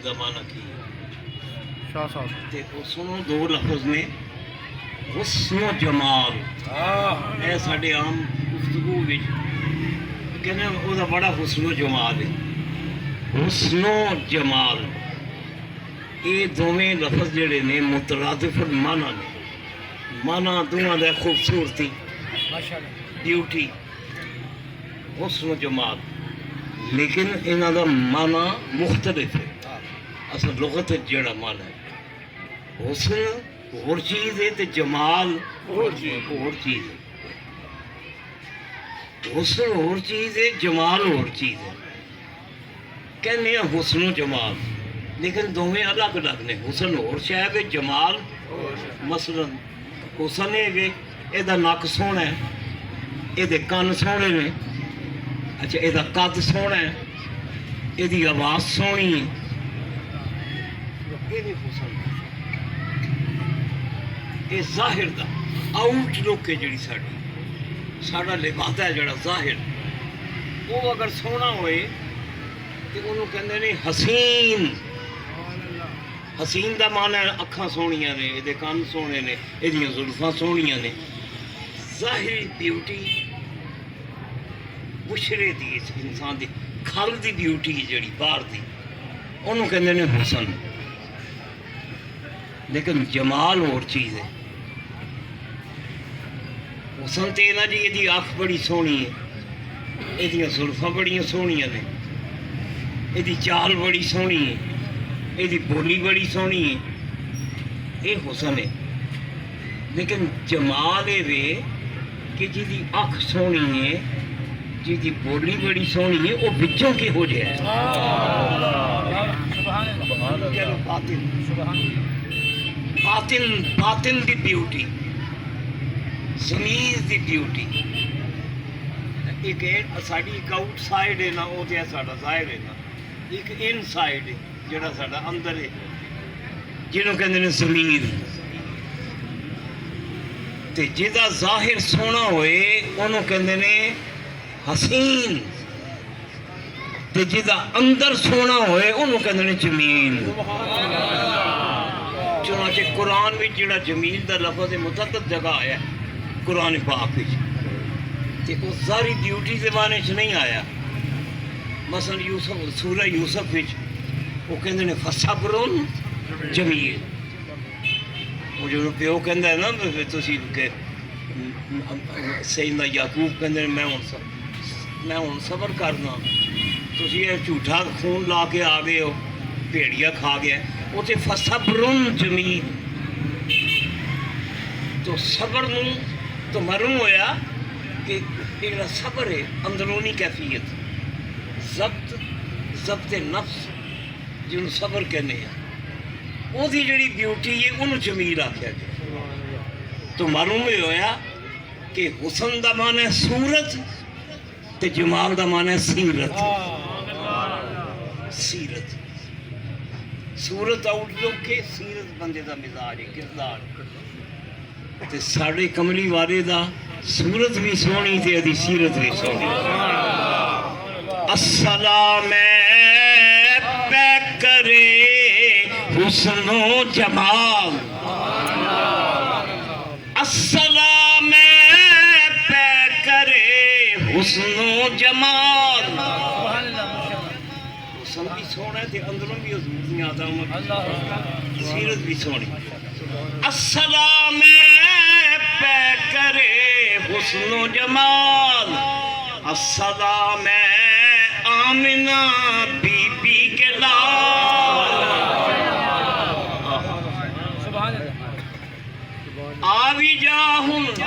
دا معنی کی شاہ صاحب تے سنو دو لفظ نے حسن و جمال اے ساڈے عام گفتگو وچ کہنے او دا بڑا حسن و جمال ہے حسن و جمال یہ دوویں لفظ جڑے نے مترادف المعنی نے معنی دوواں دا خوبصورتی بیوٹی حسن و جمال لیکن انہاں دا معنی مختلف ہے اصل لغت جڑا معنی ہے حسن اور چیز ہے تے جمال اور چیز ہے حسن اور چیز ہے جمال اور چیز ہے کہنے ہیں حسن و جمال لیکن دونوں الگ الگ نے حسن اور شاید جمال مثلا حسن ہے یہ نک سونا ہے یہ کن سونے نے اچھا یہ قد سونا ہے یہ آواز سونی ہے یہ حسن یہ ظاہر دا آؤٹ لک ہے جڑی ساڈا لبادہ ہے جڑا ظاہر وہ اگر سونا ہوئے تو انہوں کہندے نے حسین حسین دا معنی ہے اکھاں سونیاں نے یہ کان سونے نے یہ زلفاں سونیاں نے ظاہری بیوٹی بشرے دی انسان دی کھل دی بیوٹی جڑی باہر دی انہوں کہندے نے حسن لیکن جمال اور چیز ہے حسن تے نا جی یہ اکھ بڑی سونی ہے یہ زلفاں بڑی سونیاں نے یہ چال بڑی سونی ہے یہ بولی بڑی سونی ہے یہ حسن ہے لیکن جمال یہ کہ جی دی اکھ سونی ہے جی دی بولی بڑی سونی ہے وہ بچوں کے ہو جائے باطن دی بیوٹی ضمیر دی بیوٹی ایک ساڑی ایک آؤٹ سائڈ ہے نا وہ تو ساڑا ظاہر ہے نا ایک ان سائڈ ہے جڑا ساڑا اندر ہے جنہوں کہندے نے ضمیر تے جدا ظاہر سونا ہوئے انہوں کہندے نے حسین تے جدا اندر سونا ہوئے انہوں کہندے نے جمیل چنانچہ قرآن میں جڑا جمیل دا لفظ متعدد جگہ آیا ہے قرآن پاک وچ تے اس ظاہری بیوٹی کے بارے چ نہیں آیا مثلا یوسف سورہ یوسف وچ وہ کہندے نے فصبرن جمیل وہ جو پیو کہندا ہے نا تسی کہ سیدنا یعقوب کہندے نے میں ہن صبر کرنا تسی یہ جھوٹا خون لا کے آ گئے ہو بھیڑیا کھا گیا وہ تے فصبرن جمیل تو صبر نوں تو معلوم ہویا کہ یہ صبر ہے اندرونی کیفیت ضبط نفس جنہوں صبر کہنے ہیں وہ دی جڑی بیوٹی ہے انہوں جمیل آکھیا گیا تو معلوم ہویا کہ حسن دا معنی ہے صورت تے جمال دا معنی ہے سیرت صورت آؤٹ لک کے سیرت بندے دا مزاج ہے کردار تے ساڑے کملی والے دا صورت بھی سونی تے ادھی سیرت بھی سونی السلام پہ کرے حسن و جمال السلام پہ کرے حسن و جمال حسن بھی سونا ہے تے اندروں بھی حضور دی عظمت سیرت بھی سونی السلام پہ کرے حسن و جمال السلام آمنہ بی بی کے لال آوی جاہن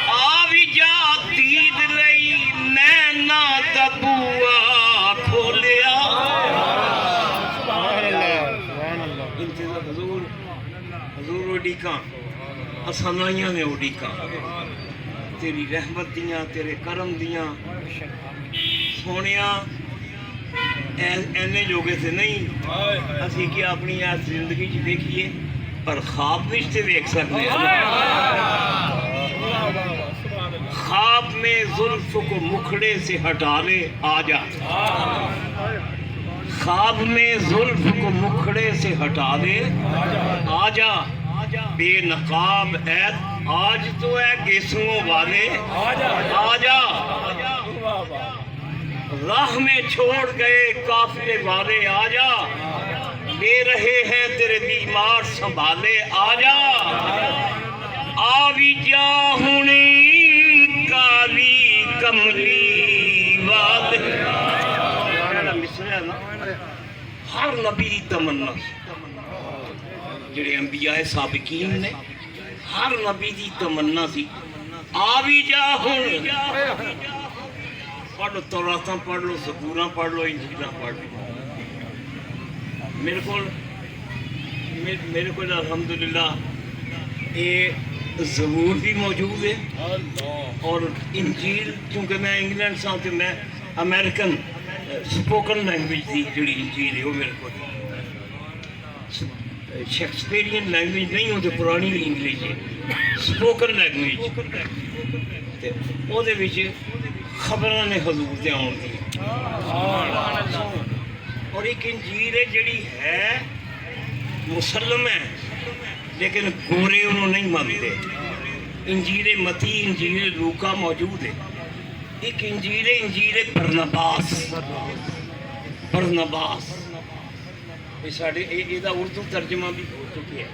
آوی جا دید رئی نینا دبوا کھولیا حضور اڈیکاں اسانائیاں نے اڈیکاں تیری رحمت دیاں تیرے کرم دیاں سونیاں اینے جوگے سے نہیں اسی کیا اپنی آج زندگی چ دیکھیے پر خواب وچ تے دیکھ سکتے ہیں خواب میں زلف کو مکھڑے سے ہٹا لے آ جا خواب میں زلف کو مکھڑے سے ہٹا دے آجا بے نقاب عید آج تو ہے گیسوں والے آجا راہ میں چھوڑ گئے قافلے والے آجا لے رہے ہیں تیرے بیمار سنبھالے آجا آوی جا ہونی کالی کملی والے ہر نبی دی تمنا جڑے انبیاء سابقین نے ہر نبی دی تمنا سی آوی جا ہوں پڑھ لو توراتاں پڑھ لو زبوراں پڑھ لو انجیلاں پڑھ لو میرے کو الحمدللہ یہ زبور بھی موجود ہے اور انجیل چونکہ میں انگلینڈ سے تو میں امریکن سپوکن لینگویج دی جڑی انجیل ہے وہ میرے کو شیکسپیرین لینگویج نہیں ہوتی پرانی انگلش ہے سپوکن لینگویج وہ خبراں نے حضور دے آن دی اور ایک انجیل ہے جڑی ہے مسلم ہے لیکن گورے انہوں نہیں مانتے انجیل متی انجیل لوکا موجود ہے ایک انجیل برنباس یہ اردو ترجمہ بھی ہو چکی ہے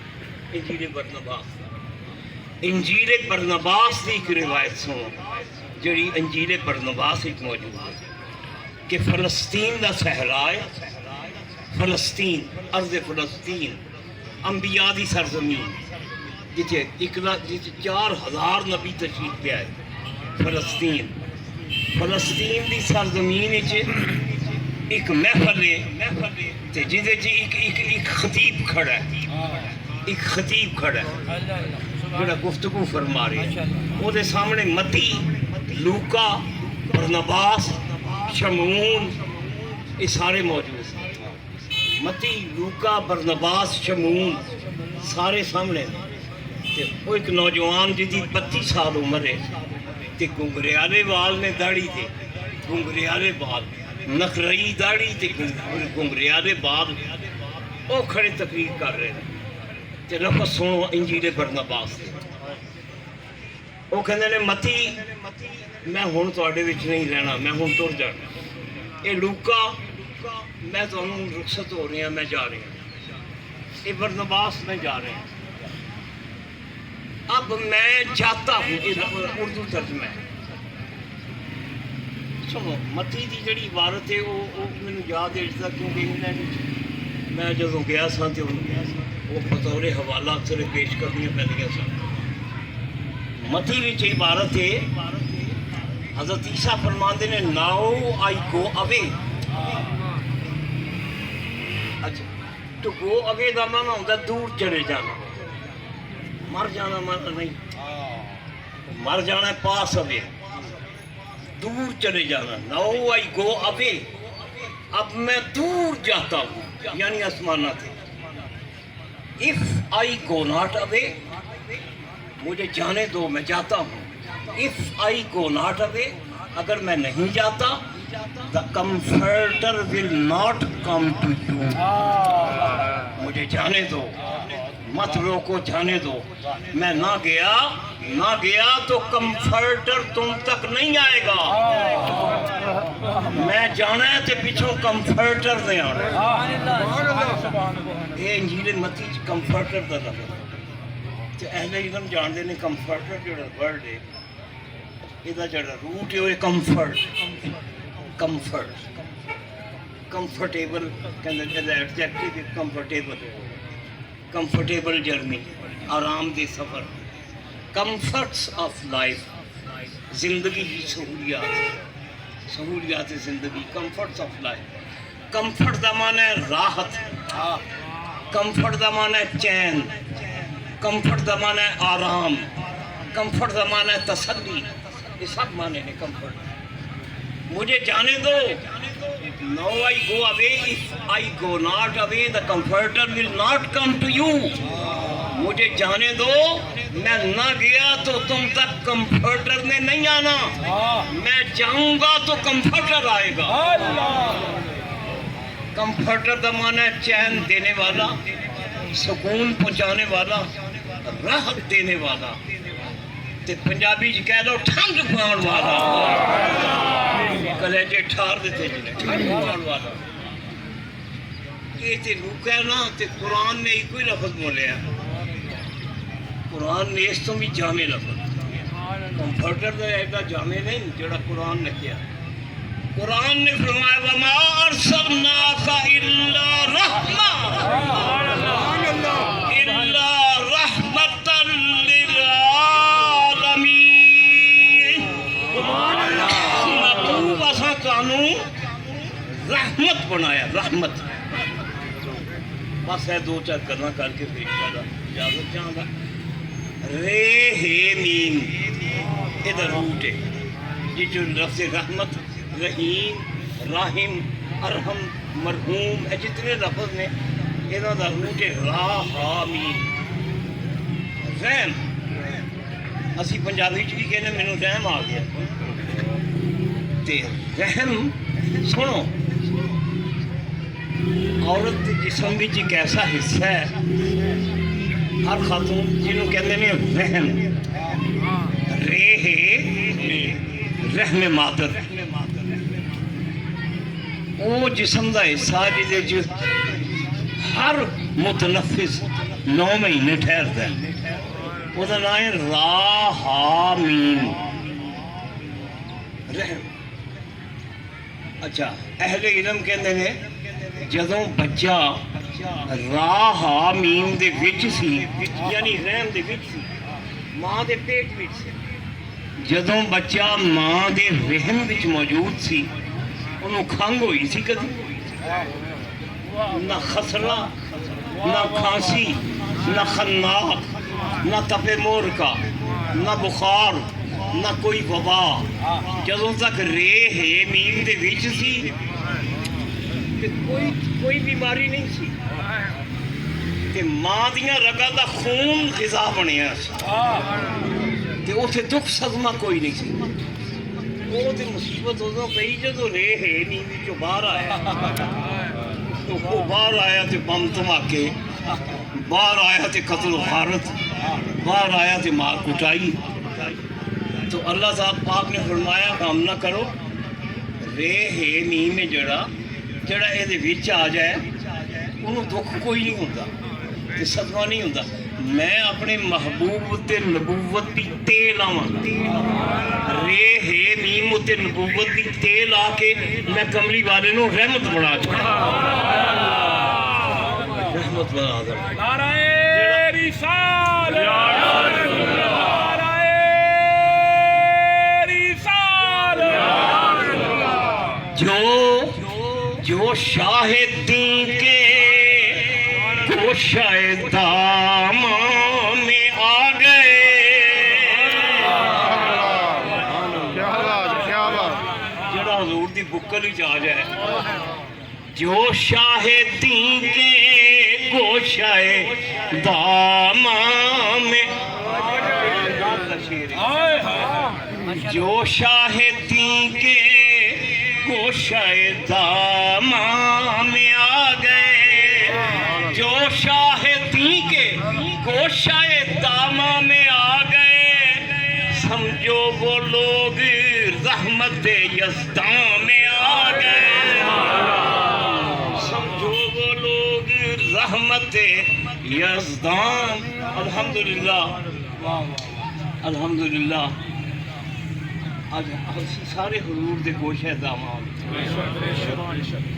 انجیل برنباس کی ایک روایت سنو جڑی انجیل برنباس ایک موجود ہے کہ فلسطین دا صحرا ہے فلسطین ارض فلسطین انبیاء دی سرزمین جتھے 4000 نبی تشریف لے آئے فلسطین دی سرزمین ایک محفل ہے جہدے ایک خطیب کھڑا ہے جڑا گفتگو فرما رہے وہ دے سامنے متی لوکا برنباس شمعون یہ سارے موجود ہیں متی لوکا برنباس شمعون سارے سامنے وہ ایک نوجوان جدی 32 سال عمر ہے تے گنگریالے وال نے داڑھی تے گنگریالے بال نخرئی داڑھی تے گنگریالے بال وہ کھڑے تقریر کر رہے ہیں تے لفظ سنو انجیل برنباس تے وہ کہندے نے متی میں ہن تواڈے وچ نہیں رہنا میں ہن ٹر جانا اے لوکا میں تانوں رخصت ہو رہی ہوں میں جا رہی ہوں اے برنباس میں جا رہے ہیں اب میں جاتا ہوں یہ اردو ترجمہ ہے سنو متی دی جڑی عبارت ہے وہ مینوں یاد ہے کیونکہ انگلینڈ میں جدوں گیا سا تے وہ بطور حوالہ اکثر پیش کرنی پہنیاں سن متی وچ عبارت ہے حضرت عیسیٰ فرماندے نے ناؤ آئی گو اوے اچھا تو گو اوے دا معنی ہوندا دور چلے جانا مر جانا مانا نہیں مر جانا ہے پاس اوے دور چلے جانا ناؤ آئی گو اوے اب میں دور جاتا ہوں یعنی آسمانہ تھے if I go not away مجھے جانے دو میں جاتا ہوں if I go not away اگر میں نہیں جاتا the comforter will not come to you مجھے جانے دو مت روکو جانے دو میں نہ گیا تو کمفرٹر تم تک نہیں آئے گا میں جانا ہے تے پیچھوں کمفرٹر دے آنا یہ انجیل متی کمفرٹر دا لفظ تے اہل علم جانتے نے کمفرٹر جڑا ورڈ ہے یہ جڑا روٹ ہے وہ کمفرٹ کمفرٹیبل کمفرٹیبل جرنی آرام دہ سفر کمفرٹس آف لائف زندگی کی سہولیات زندگی کمفرٹس آف لائف کمفرٹ دا معنی ہے راحت کمفرٹ دا معنی ہے چین کمفرٹ دا معنی ہے آرام کمفرٹ دا معنی ہے تسلی یہ سب معنی ہیں کمفرٹ مجھے جانے دو No, I go away. If I go not away, the comforter will not come to you. مجھے جانے دو میں نہ گیا تو تم تک کمفرٹر نے نہیں آنا میں جاؤں گا تو کمفرٹر آئے گا کمفرٹر کا مانا ہے چین دینے والا، سکون پہنچانے والا، راحت دینے والا، تے پنجابی چ کہہ لو ٹھنڈ پاؤن والا، کلیجے ٹھار دیتے جنہیں ٹھنڈ پاؤن والا۔ یہ تے روکا ہے نا، تے قرآن نے ایک ہی لفظ بولیا، قرآن نے اس تو بھی جامع لفظ، کمفرٹر کا ایڈا جامع نہیں جڑا قرآن نے کیا۔ قرآن نے فرمایا وَمَا أَرْسَلْنَاكَ إِلَّا رَحْمَةً لِلْعَالَمِينَ۔ محبوب اساں تانوں رحمت بنایا، رحمت۔ بس ہے دو چار گلاں کر کے پھر انشاءاللہ اجازت چاہوں گا۔ رے ہے میم ادھر روٹ ہے جی جو لفظ رحمت، رحیم، راہم، ارحم، مرحوم، اے جتنے لفظ نے انہاں دا روٹ ہے را ہا میم۔ رحم اسی پنجابی چ بھی کہنے مینوں رحم آ گیا، تے رحم سنو عورت کے جسم وچ ایک ایسا حصہ ہے ہر خاتون جنہوں کہتے ہیں رحم، رحم مادر، وہ جسم دا حصہ جہد ہر متنفس 9 مہینے ٹھہرتا ہے، وہ نام ہے را ہا میم رحم۔ اچھا اہل علم کہتے ہیں جدوں بچہ را ہا میم دے وچ سی، یعنی رحم دے وچ سی، ماں دے پیٹ وچ سی، جدوں بچہ ماں دے رحم وچ موجود سی انہوں کھنگ ہوئی سی کدی نہ خسرہ، نہ کھانسی، نہ خناق، نہ تپے مور کا، نہ بخار، نہ کوئی وبا، جدوں تک رے ہے میم دے وچ سی کوئی بیماری نہیں سی، تے ماں دیاں رگاں دا خون غذا بنیا سی، تے اوتھے دکھ صدمہ کوئی نہیں سی۔ وہ تے مصیبت ادوں پئی جدوں رے ہے نیند وچوں باہر آیا، وہ باہر آیا تے بم دھماکے، باہر آیا تے قتل و غارت، باہر آیا تے مار کٹائی۔ تو اللہ صاحب پاک نے فرمایا کام نہ کرو، رے ہے میم میں جڑا یہ وچ آ جائے انہوں دکھ کوئی نہیں ہوتا تے صدمہ نہیں ہوتا۔ میں اپنے محبوب تے نبوت دی تیل آواں رے ہے میم تے نبوت دی تیل آ کے میں کملی والے نو رحمت بنا چھوڑا، رحمت بنا دے۔ نعرہ رسالت، نعرہ رسالت۔ جو شاہدین کے گوشۂ داماں میں آ گئے، جڑا حضور دی بکل ہی آ جائے، جو شاہدین کے گوشۂ داماں میں، جو شاہدین کے گوشۂ داماں میں آ گئے، جو شاہدین کے گوشۂ داماں میں آ گئے، سمجھو وہ لوگ رحمت یزداں میں آ گئے، سمجھو وہ لوگ رحمت یزداں۔ الحمدللہ الحمدللہ آج سارے حضور دے گوشۂ دامن،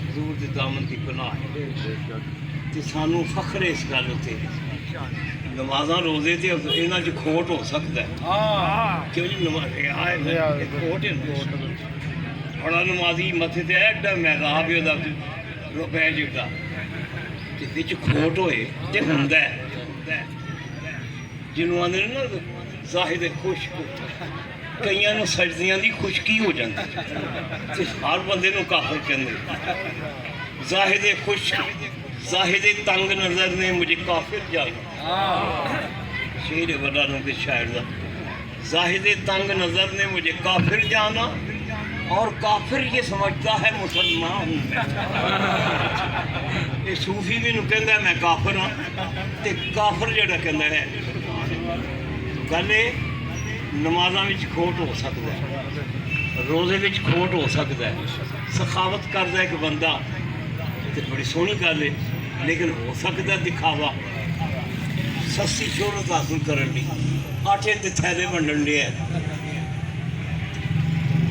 حضور دے دامن کی پناہ ہے تے سانوں فخر اس گل تے نمازاں روزے تے انہاں چ کھوٹ ہو سکتا ہے، کیوں جی نماز آئے کھوٹ ہے بڑا نمازی متھے تے ایڈا محراب ہے دا روپے جڑا تے وچ کھوٹ ہوئے تے ہوندا ہے، جنوں آندے نا زاہد خشک، کئیاں نو سجدیاں دی خشکی ہو جاندی تے ہر بندے نو کافر کہندے، زاہد خشک، زاہد تنگ نظر نے مجھے کافر جانا، شعر بڑا نو کے شاعر دا، زاہد تنگ نظر نے مجھے کافر جانا، اور کافر یہ سمجھتا ہے مسلمان ہوں میں. یہ صوفی بھی نوں کہندا ہے میں کافر ہاں تے کافر جڑا کہندا ہے. گل یہ نمازاں وچ کھوٹ ہو سکدا ہے, روزے وچ کھوٹ ہو سکدا ہے, سخاوت کردا ہے کہ بندہ تے بڑی سونی گل ہے, لیکن ہو سکتا ہے دکھاوا سستی شہرت حاصل کرن دی, آٹے دے تھیلے ونڈن دیا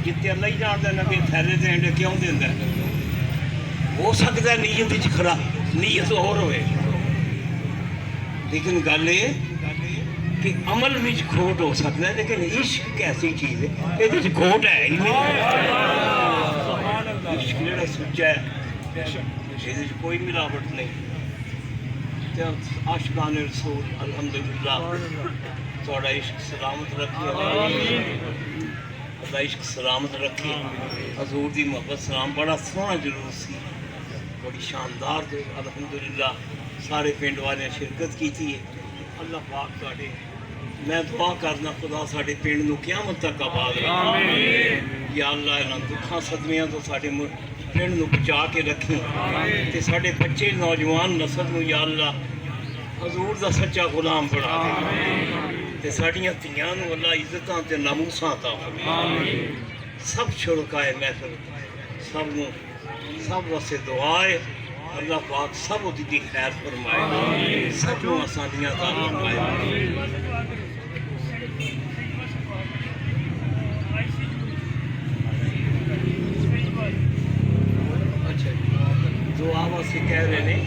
جتنے اللہ ہی جانتا ہے نا کہ تھیلے دین دے کیوں دیندا ہے. ہو سکتا ہے نیت وچ خراب نیت اور ہوئے, لیکن گل یہ کہ عمل وچ کھوٹ ہو سکتا ہے, لیکن عشق ایک ایسی چیز ہے یہ کھوٹ ہے ہی نہیں. عشق جڑا سچا ہے یہ کوئی ملاوٹ نہیں. عاشقان رسول الحمدللہ تھوڑا عشق سلامت رکھے, اللہ عشق سلامت رکھے. حضور دی محبت سلام بڑا سونا جلوس سی, بڑی شاندار الحمدللہ سارے پنڈ والے شرکت کی تھی. اللہ پاک تھوڑے میں دعا کرنا خدا ساڈے پنڈ نو قیامت تک آباد رکھے. یا اللہ انہاں دکھاں صدمیاں تو ساڈے پنڈ نو بچا کے رکھیں تے ساڈے بچے نوجوان نسل نو یا اللہ حضور دا سچا غلام بنا دے تے ساڈیاں دھیاں نو اللہ عزتاں تے ناموساں عطا فرمائے. سب شرکائے محفل سب نو سب واسطے دعا ہے اللہ پاک سب دی خیر فرمائے, سب نو آسانیاں عطا فرمائے. دعا واسطے کہہ رہے ہیں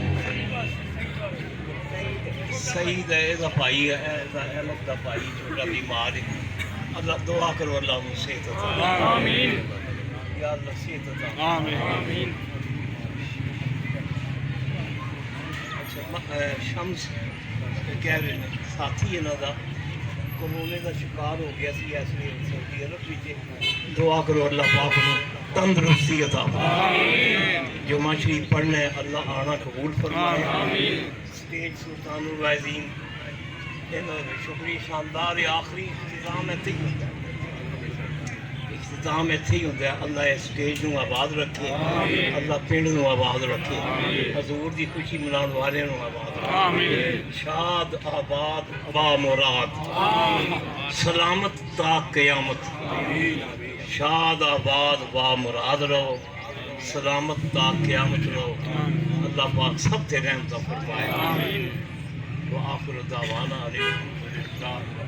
سعید ہے دا بھائی ہے احمد دا بھائی چھوٹا بیمار ہے. اللہ دعا کرو اللہ انہوں صحت عطا آمین. یا اللہ صحت عطا آمین. اچھا شمس کہہ رہے ہیں ساتھی انہوں دا کرونے کا شکار ہو گیا سی اس لیے سعودی عرب وچ. دعا کرو اللہ پاک انہوں تندرستی عطا فرمائے. جو شریف پڑھنا ہے اللہ آنا قبول فرمائے. سٹیج سلطان الوازین شکری شاندار آخری اختتام ایتھے ہی ہوتا ہے, اختتام ایتھے ہی ہوتا ہے. اللہ اس سٹیج نو آباد رکھے, اللہ پنڈ نو آباد رکھے, حضور دی خوشی مناؤ والے نو آباد رکھے. شاد آباد با مراد سلامت تا قیامت. شاد آباد با مراد رہو, سلامت تا قیامت رہو. اللہ پاک سب تے رحمت فرمائے. وآخر دعوانا الحمدللہ.